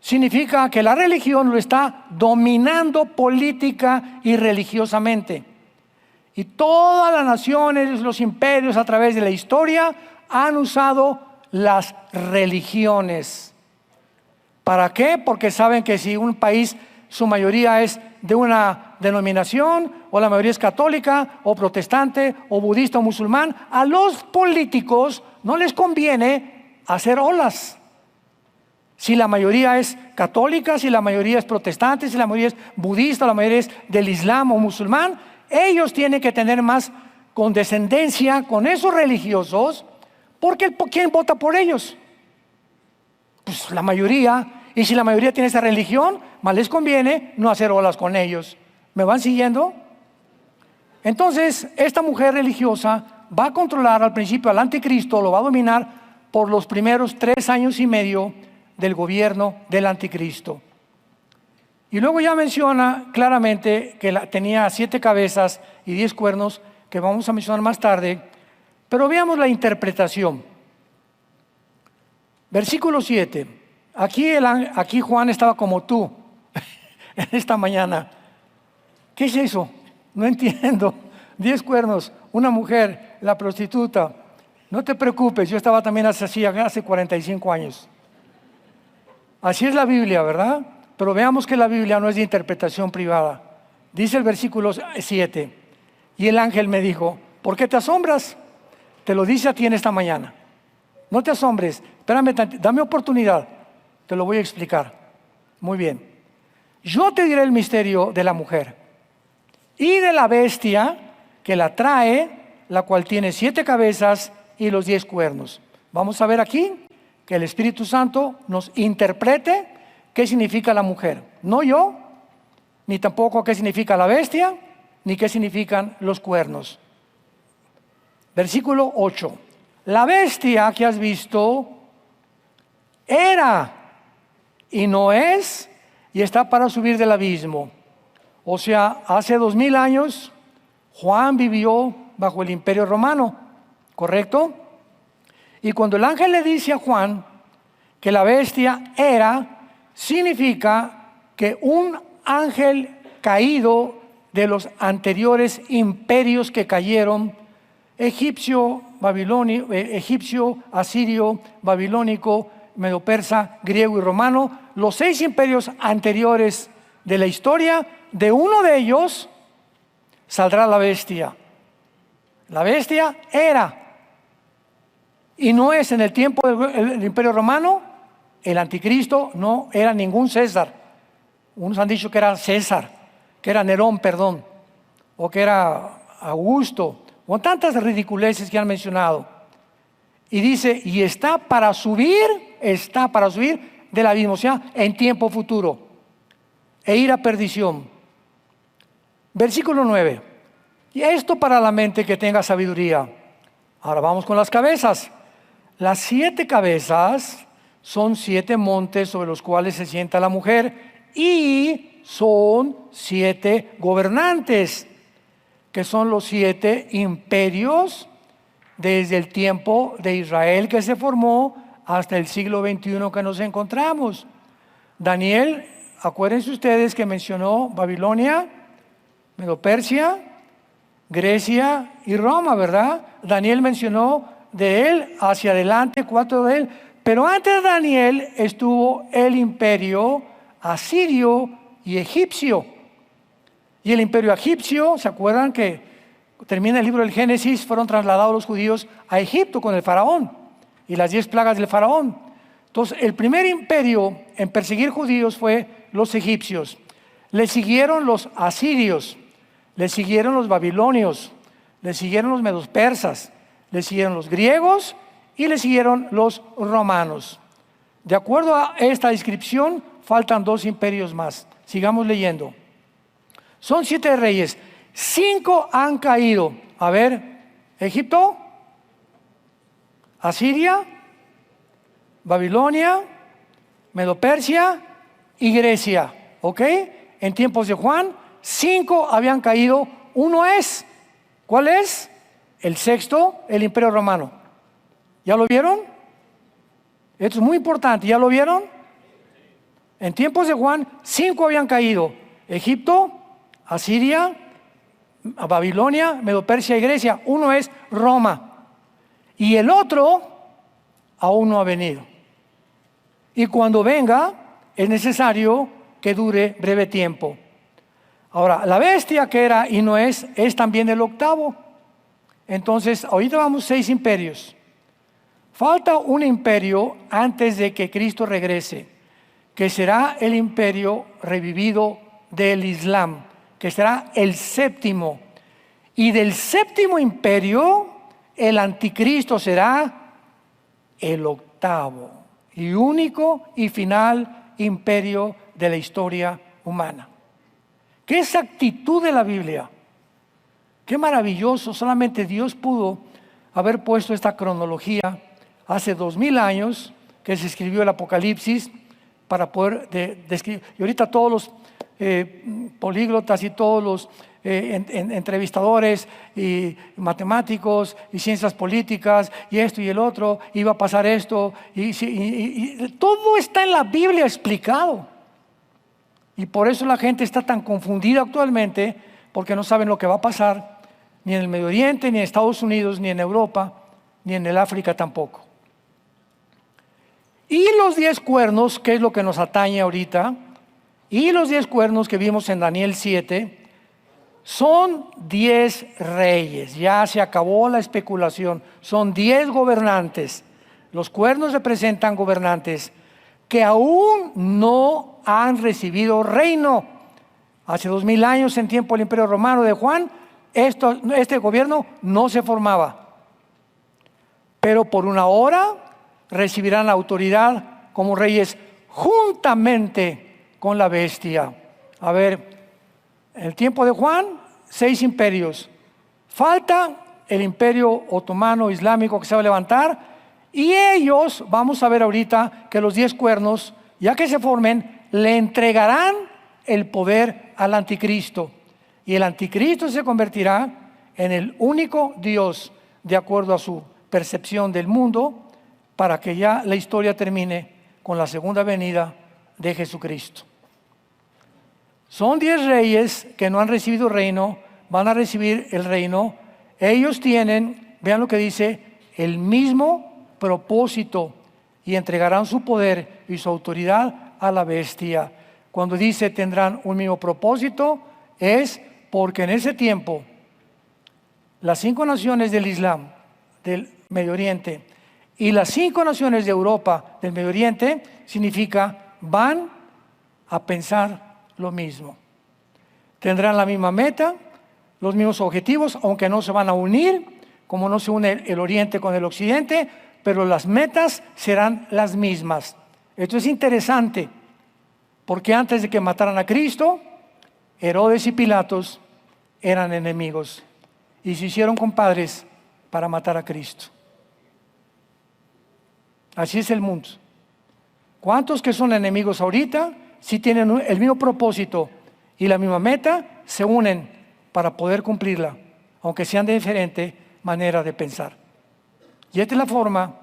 A: Significa que la religión lo está dominando política y religiosamente. Y todas las naciones, los imperios a través de la historia han usado las religiones. ¿Para qué? Porque saben que si un país, su mayoría es de una denominación, o la mayoría es católica, o protestante, o budista, o musulmán, a los políticos no les conviene hacer olas. Si la mayoría es católica, si la mayoría es protestante, si la mayoría es budista, la mayoría es del Islam o musulmán, ellos tienen que tener más condescendencia con esos religiosos, porque ¿quién vota por ellos? Pues la mayoría. Y si la mayoría tiene esa religión, más les conviene no hacer olas con ellos. ¿Me van siguiendo? Entonces, esta mujer religiosa va a controlar al principio al anticristo, lo va a dominar por los primeros 3 años y medio del gobierno del anticristo. Y luego ya menciona claramente que tenía 7 cabezas y 10 cuernos, que vamos a mencionar más tarde. Pero veamos la interpretación. Versículo 7. Aquí Juan estaba como tú en esta mañana. ¿Qué es eso? No entiendo. 10 cuernos, una mujer, la prostituta. No te preocupes, yo estaba también hace 45 años. Así es la Biblia, ¿verdad? Pero veamos que la Biblia no es de interpretación privada. Dice el versículo 7. Y el ángel me dijo, ¿por qué te asombras? Te lo dice a ti en esta mañana. No te asombres, espérame, dame oportunidad. Te lo voy a explicar. Muy bien. Yo te diré el misterio de la mujer y de la bestia que la trae, la cual tiene 7 cabezas y los 10 cuernos. Vamos a ver aquí que el Espíritu Santo nos interprete qué significa la mujer. No yo, ni tampoco qué significa la bestia, ni qué significan los cuernos. Versículo 8. La bestia que has visto era y no es, y está para subir del abismo. O sea, hace 2000 años Juan vivió bajo el Imperio Romano, ¿correcto? Y cuando el ángel le dice a Juan que la bestia era, significa que un ángel caído de los anteriores imperios que cayeron, egipcio, asirio, babilónico, medo-persa, griego y romano, los 6 imperios anteriores de la historia, de uno de ellos saldrá la bestia. La bestia era y no es. En el tiempo del Imperio Romano, el anticristo no era ningún César. Unos han dicho que era César, que era Nerón, perdón, o que era Augusto, o tantas ridiculeces que han mencionado. Y dice, y está para subir del abismo, o sea, en tiempo futuro, e ir a perdición. Versículo 9. Y esto para la mente que tenga sabiduría. Ahora vamos con las cabezas. Las 7 cabezas son 7 montes sobre los cuales se sienta la mujer, y son 7 gobernantes, que son los 7 imperios desde el tiempo de Israel que se formó hasta el siglo XXI que nos encontramos. Daniel, acuérdense ustedes que mencionó Babilonia, Medo-Persia, Grecia y Roma, ¿verdad? Daniel mencionó de él hacia adelante 4 de él, pero antes de Daniel estuvo el imperio asirio y egipcio. Y el imperio egipcio, ¿se acuerdan que termina el libro del Génesis? Fueron trasladados los judíos a Egipto con el faraón y las 10 plagas del faraón. Entonces, el primer imperio en perseguir judíos fue los egipcios. Le siguieron los asirios, le siguieron los babilonios, le siguieron los medos persas, le siguieron los griegos y le siguieron los romanos. De acuerdo a esta descripción, faltan 2 imperios más. Sigamos leyendo. Son 7 reyes, 5 han caído. A ver, Egipto, Asiria, Babilonia, Medo-Persia y Grecia. ¿Ok? En tiempos de Juan, 5 habían caído. Uno es, ¿cuál es? El sexto, el Imperio Romano. ¿Ya lo vieron? Esto es muy importante. ¿Ya lo vieron? En tiempos de Juan, 5 habían caído. Egipto, Asiria, Babilonia, Medo-Persia y Grecia. Uno es Roma. Y el otro aún no ha venido. Y cuando venga, es necesario que dure breve tiempo. Ahora, la bestia que era y no es también el octavo. Entonces, ahorita vamos 6 imperios. Falta un imperio antes de que Cristo regrese, que será el imperio revivido del Islam, que será el séptimo. Y del séptimo imperio, el anticristo será el octavo y único y final imperio de la historia humana. ¡Qué exactitud de la Biblia! ¡Qué maravilloso! Solamente Dios pudo haber puesto esta cronología hace 2000 años que se escribió el Apocalipsis para poder describir. Y ahorita todos los políglotas y todos los entrevistadores y matemáticos y ciencias políticas y esto y el otro, iba a pasar esto y todo está en la Biblia explicado. Y por eso la gente está tan confundida actualmente, porque no saben lo que va a pasar ni en el Medio Oriente, ni en Estados Unidos, ni en Europa, ni en el África tampoco. Y los 10 cuernos, que es lo que nos atañe ahorita, y los 10 cuernos que vimos en Daniel 7, son 10 reyes. Ya se acabó la especulación. Son 10 gobernantes. Los cuernos representan gobernantes que aún no han recibido reino. Hace 2000 años, en tiempo del Imperio Romano de Juan, este gobierno no se formaba. Pero por una hora recibirán la autoridad como reyes juntamente con la bestia. A ver, en el tiempo de Juan, 6 imperios. Falta el imperio otomano islámico que se va a levantar, y ellos, vamos a ver ahorita que los 10 cuernos, ya que se formen, le entregarán el poder al anticristo. Y el anticristo se convertirá en el único Dios de acuerdo a su percepción del mundo, para que ya la historia termine con la segunda venida de Jesucristo. Son 10 reyes que no han recibido reino, van a recibir el reino. Ellos tienen, vean lo que dice, el mismo propósito, y entregarán su poder y su autoridad a la bestia. Cuando dice tendrán un mismo propósito, es porque en ese tiempo las 5 naciones del Islam, del Medio Oriente, y las 5 naciones de Europa, del Medio Oriente, significa van a pensar lo mismo. Tendrán la misma meta, los mismos objetivos, aunque no se van a unir, como no se une el Oriente con el Occidente, pero las metas serán las mismas. Esto es interesante, porque antes de que mataran a Cristo, Herodes y Pilatos eran enemigos y se hicieron compadres para matar a Cristo. Así es el mundo. ¿Cuántos que son enemigos ahorita, si tienen el mismo propósito y la misma meta, se unen para poder cumplirla, aunque sean de diferente manera de pensar? Y esta es la forma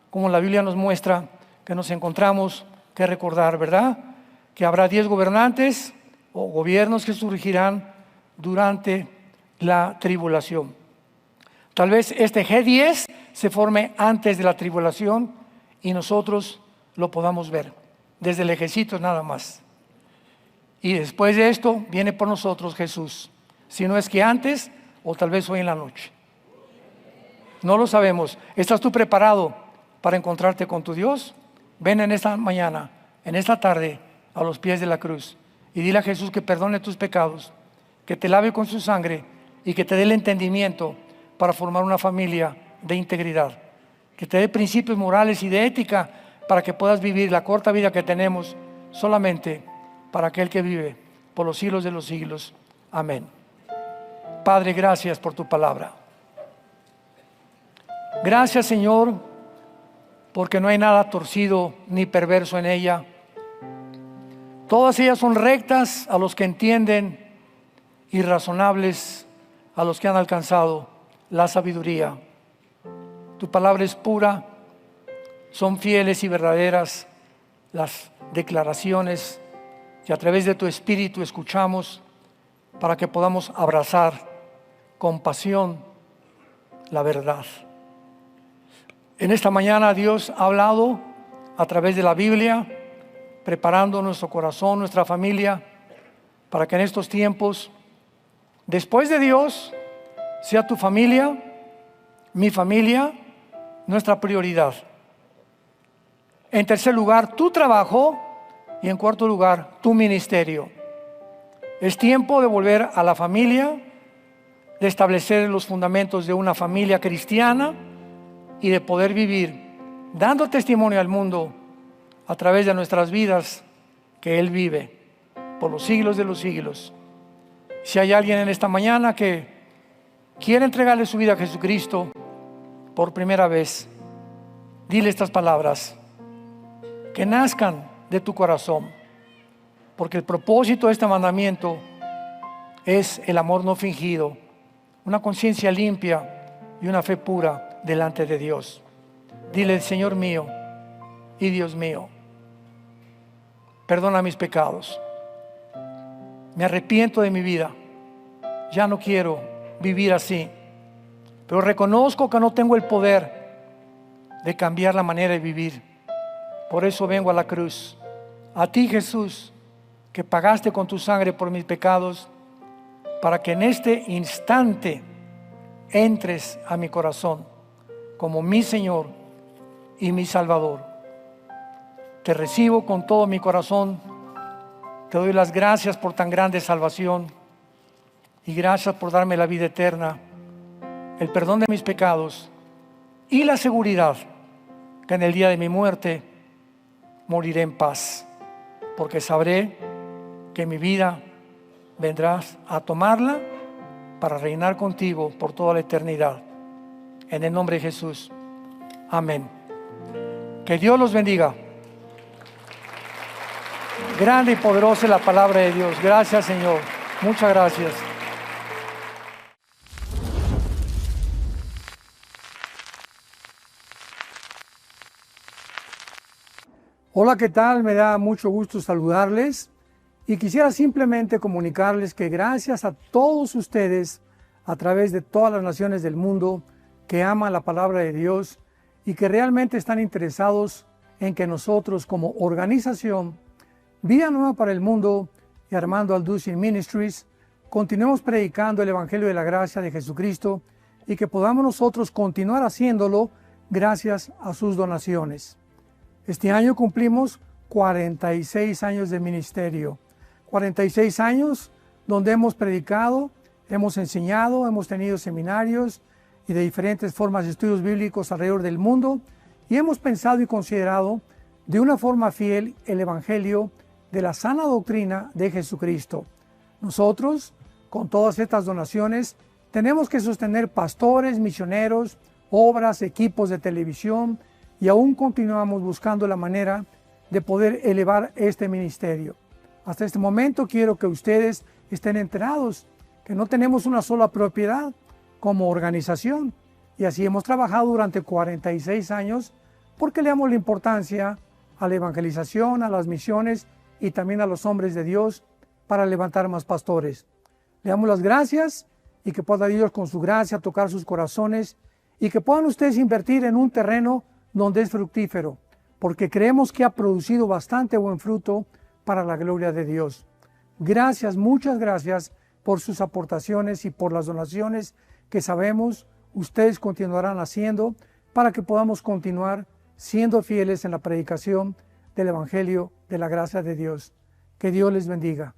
A: como la Biblia nos muestra que nos encontramos que recordar, ¿verdad? Que habrá 10 gobernantes o gobiernos que surgirán durante la tribulación. Tal vez este G10 se forme antes de la tribulación y nosotros lo podamos ver desde el ejército nada más. Y después de esto viene por nosotros Jesús, si no es que antes o tal vez hoy en la noche. No lo sabemos. ¿Estás tú preparado para encontrarte con tu Dios? ven en esta mañana, en esta tarde, a los pies de la cruz y dile a Jesús que perdone tus pecados, que te lave con su sangre y que te dé el entendimiento para formar una familia de integridad, que te dé principios morales y de ética para que puedas vivir la corta vida que tenemos solamente para aquel que vive por los siglos de los siglos. Amén. Padre, gracias por tu palabra. Gracias, Señor, porque no hay nada torcido ni perverso en ella. Todas ellas son rectas a los que entienden y razonables a los que han alcanzado la sabiduría. Tu palabra es pura, son fieles y verdaderas las declaraciones que a través de tu Espíritu escuchamos para que podamos abrazar con pasión la verdad. En esta mañana Dios ha hablado a través de la Biblia, preparando nuestro corazón, nuestra familia, para que en estos tiempos, después de Dios, sea tu familia, mi familia, nuestra prioridad. En tercer lugar, tu trabajo, y en cuarto lugar, tu ministerio. Es tiempo de volver a la familia, de establecer los fundamentos de una familia cristiana y de poder vivir dando testimonio al mundo a través de nuestras vidas que Él vive por los siglos de los siglos. Si hay alguien en esta mañana que quiere entregarle su vida a Jesucristo por primera vez, dile estas palabras, que nazcan de tu corazón, porque el propósito de este mandamiento es el amor no fingido, una conciencia limpia y una fe pura delante de Dios. Dile, Señor mío y Dios mío, perdona mis pecados, me arrepiento de mi vida, ya no quiero vivir así, pero reconozco que no tengo el poder de cambiar la manera de vivir. Por eso vengo a la cruz, a ti, Jesús, que pagaste con tu sangre por mis pecados, para que en este instante entres a mi corazón como mi Señor y mi Salvador. Te recibo con todo mi corazón, te doy las gracias por tan grande salvación y gracias por darme la vida eterna, el perdón de mis pecados y la seguridad que en el día de mi muerte moriré en paz, porque sabré que mi vida vendrás a tomarla para reinar contigo por toda la eternidad. En el nombre de Jesús. Amén. Que Dios los bendiga. Grande y poderosa es la palabra de Dios. Gracias, Señor. Muchas gracias. Hola, ¿qué tal? Me da mucho gusto saludarles y quisiera simplemente comunicarles que gracias a todos ustedes a través de todas las naciones del mundo que aman la palabra de Dios y que realmente están interesados en que nosotros como organización Vida Nueva para el Mundo y Armando Alducin Ministries continuemos predicando el Evangelio de la Gracia de Jesucristo y que podamos nosotros continuar haciéndolo gracias a sus donaciones. Este año cumplimos 46 años de ministerio, 46 años donde hemos predicado, hemos enseñado, hemos tenido seminarios y de diferentes formas de estudios bíblicos alrededor del mundo y hemos pensado y considerado de una forma fiel el Evangelio de la sana doctrina de Jesucristo. Nosotros, con todas estas donaciones, tenemos que sostener pastores, misioneros, obras, equipos de televisión y aún continuamos buscando la manera de poder elevar este ministerio. Hasta este momento quiero que ustedes estén enterados que no tenemos una sola propiedad como organización y así hemos trabajado durante 46 años porque le damos la importancia a la evangelización, a las misiones y también a los hombres de Dios para levantar más pastores. Le damos las gracias y que pueda Dios con su gracia tocar sus corazones y que puedan ustedes invertir en un terreno donde es fructífero, porque creemos que ha producido bastante buen fruto para la gloria de Dios. Gracias, muchas gracias por sus aportaciones y por las donaciones que sabemos ustedes continuarán haciendo para que podamos continuar siendo fieles en la predicación del Evangelio de la gracia de Dios. Que Dios les bendiga.